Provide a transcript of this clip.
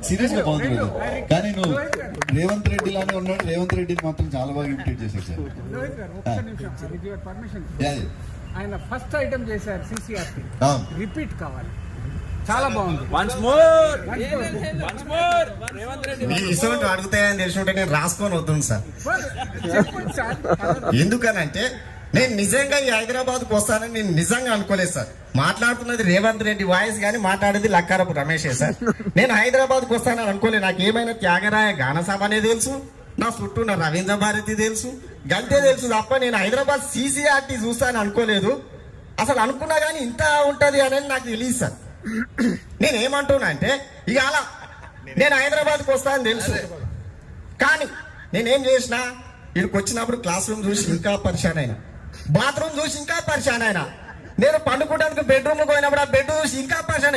Serious గా బాగుంది కదా. కానీ నువ్వు రేవంత్ రెడ్డి లానే ఉన్నాడు. రేవంత్ రెడ్డిని మాత్రం చాలా బాగా ఇమిటేట్ చేశాడు సార్. ఆయన ఫస్ట్ ఐటమ్ చేశారు సిసిఆర్టీ, రిపీట్ కావాలి, చాలా బాగుంది. ఇటువంటి అడుగుతాయని తెలిసి నేను రాసుకొని వద్దును సార్. ఎందుకనంటే నేను నిజంగా ఈ హైదరాబాద్కు వస్తానని నేను నిజంగా అనుకోలేదు సార్. మాట్లాడుతున్నది రేవంత్ రెడ్డి వాయిస్ కానీ మాట్లాడేది లక్కారపు రమేషే సార్. నేను హైదరాబాద్కు వస్తానని అనుకోలేదు. నాకు ఏమైనా త్యాగరాయ గాన సభ అనే తెలుసు, నా చుట్టూ నా రవీంద్ర భారతి తెలుసు, గంతే తెలుసు తప్ప నేను హైదరాబాద్ సిసిఆర్టీ చూస్తాను అనుకోలేదు. అసలు అనుకున్నా కానీ ఇంత ఉంటది అనేది నాకు తెలియదు సార్. నేనేమంటున్నా అంటే ఇక అలా నేను హైదరాబాద్కి వస్తానని తెలుసు, కానీ నేనేం చేసిన ఇక్కడికి వచ్చినప్పుడు క్లాస్ రూమ్ చూసి ఇంకా పరిశాన్ అయినా, బాత్రూమ్ చూసి ఇంకా పరిశాన్ అయినా, నేను పండుకోవడానికి బెడ్రూమ్ పోయినప్పుడు ఆ బెడ్ చూసి ఇంకా పరిశాన్.